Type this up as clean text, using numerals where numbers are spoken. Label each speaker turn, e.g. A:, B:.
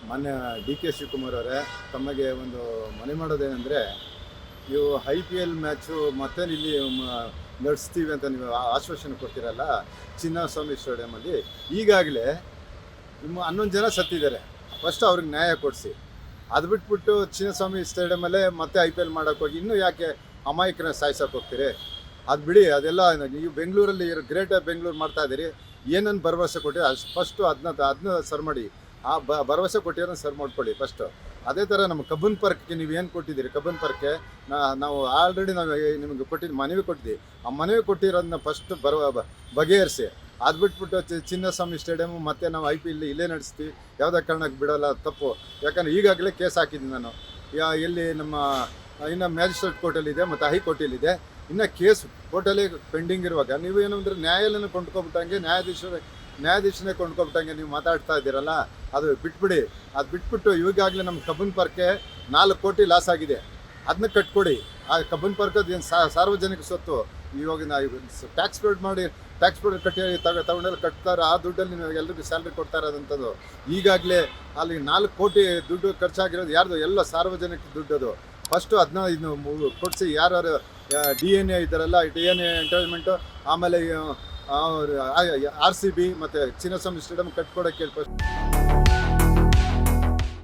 A: ಮಾನ್ಯ D K Shivakumar ಅವರೇ, ತಮಗೆ ಒಂದು ಮನೆ ಮಾಡೋದೇನೆಂದರೆ, ನೀವು IPL ಮ್ಯಾಚು ಮತ್ತೆ ಇಲ್ಲಿ ನಡೆಸ್ತೀವಿ ಅಂತ ನೀವು ಆಶ್ವಾಸನೆ ಕೊಡ್ತೀರಲ್ಲ ಚಿನ್ನಸ್ವಾಮಿ ಸ್ಟೇಡಿಯಮಲ್ಲಿ. ಈಗಾಗಲೇ ನಿಮ್ಮ 11 ಜನ ಸತ್ತಿದ್ದಾರೆ. ಫಸ್ಟ್ ಅವ್ರಿಗೆ ನ್ಯಾಯ ಕೊಡಿಸಿ. ಅದು ಬಿಟ್ಬಿಟ್ಟು ಚಿನ್ನಸ್ವಾಮಿ ಸ್ಟೇಡಿಯಮಲ್ಲೇ ಮತ್ತೆ IPL ಮಾಡೋಕ್ಕೆ ಹೋಗಿ ಇನ್ನೂ ಯಾಕೆ ಅಮಾಯಕನ ಸಾಯಿಸೋಕೆ ಹೋಗ್ತೀರಿ? ಅದು ಬಿಡಿ, ಅದೆಲ್ಲ ನೀವು ಬೆಂಗಳೂರಲ್ಲಿ ಗ್ರೇಟ್ ಬೆಂಗಳೂರು ಮಾಡ್ತಾ ಇದ್ದೀರಿ. ಏನನ್ನು ಭರವಸೆ ಕೊಟ್ಟಿರಿ ಅಷ್ಟು ಫಸ್ಟು ಅದನ್ನ ಸರ್ ಮಾಡಿ. ಆ ಭರವಸೆ ಕೊಟ್ಟಿರೋದನ್ನ ಸರ್ ಮಾಡ್ಕೊಳ್ಳಿ ಫಸ್ಟು. ಅದೇ ಥರ ನಮ್ಮ ಕಬ್ಬನ್ ಪಾರ್ಕ್ಗೆ ನೀವು ಏನು ಕೊಟ್ಟಿದ್ದೀರಿ, ಕಬ್ಬನ್ ಪಾರ್ಕ್ಗೆ ನಾವು ಆಲ್ರೆಡಿ ನಾವು ನಿಮಗೆ ಮನವಿ ಕೊಟ್ಟಿದ್ದೀವಿ. ಆ ಮನವಿ ಕೊಟ್ಟಿರೋದನ್ನ ಫಸ್ಟ್ ಬಗೆಹರಿಸಿ. ಅದು ಬಿಟ್ಬಿಟ್ಟು ಚಿನ್ನಸ್ವಾಮಿ ಸ್ಟೇಡಿಯಮು ಮತ್ತು ನಾವು IPL ಇಲ್ಲೇ ನಡೆಸ್ತೀವಿ, ಯಾವುದೇ ಕಾರಣಕ್ಕೆ ಬಿಡೋಲ್ಲ, ತಪ್ಪು. ಯಾಕಂದರೆ ಈಗಾಗಲೇ ಕೇಸ್ ಹಾಕಿದ್ದೀನಿ ನಾನು. ಎಲ್ಲಿ ನಮ್ಮ ಇನ್ನು ಮ್ಯಾಜಿಸ್ಟ್ರೇಟ್ ಕೋರ್ಟಲ್ಲಿದೆ ಮತ್ತು ಹೈಕೋರ್ಟಲ್ಲಿದೆ. ಇನ್ನು ಕೇಸ್ ಕೋರ್ಟಲ್ಲಿ ಪೆಂಡಿಂಗ್ ಇರುವಾಗ ನೀವು ಏನಂದ್ರೆ ನ್ಯಾಯಾಲಯನ ಕೊಂಡ್ಕೊಬಿಟ್ಟಂಗೆ, ನ್ಯಾಯಾಧೀಶನೇ ಕೊಂಡ್ಕೊಬಿಟ್ಟಂಗೆ ನೀವು ಮಾತಾಡ್ತಾ ಇದ್ದೀರಲ್ಲ, ಅದು ಬಿಟ್ಬಿಡಿ. ಅದು ಬಿಟ್ಬಿಟ್ಟು ಈಗಾಗಲೇ ನಮ್ಮ ಕಬ್ಬನ್ ಪಾರ್ಕ್ಗೆ 4 ಕೋಟಿ ಲಾಸ್ ಆಗಿದೆ. ಅದನ್ನ ಕಟ್ಕೊಡಿ. ಆ ಕಬ್ಬನ್ ಪಾರ್ಕ್ ಏನು ಸಾರ್ವಜನಿಕ ಸ್ವತ್ತು. ಇವಾಗ ನಾವು ಟ್ಯಾಕ್ಸ್ ಪೇಡ್ ಕಟ್ಟಿ ತಗೊಂಡೆಲ್ಲ ಕಟ್ತಾರೆ. ಆ ದುಡ್ಡಲ್ಲಿ ನೀವು ಎಲ್ರಿಗೂ ಸ್ಯಾಲ್ರಿ ಕೊಡ್ತಾ ಇರೋದಂಥದ್ದು. ಈಗಾಗಲೇ ಅಲ್ಲಿ 4 ಕೋಟಿ ದುಡ್ಡು ಖರ್ಚಾಗಿರೋದು ಯಾರ್ದು? ಎಲ್ಲ ಸಾರ್ವಜನಿಕ ದುಡ್ಡು. ಅದು ಫಸ್ಟು ಅದನ್ನ ಇನ್ನು ಕೊಡಿಸಿ. ಯಾರು DNA ಇದ್ದಾರಲ್ಲ, DNA ಎಂಟರ್ಟೈನ್ಮೆಂಟು, ಆಮೇಲೆ RCB ಮತ್ತು ಚಿನ್ನಸ್ವಾಮಿ ಸ್ಟೇಡಿಯಂ ಕಟ್ಕೊಡೋಕ್ಕೆ ಹೇಳಿ ಫಸ್ಟ್.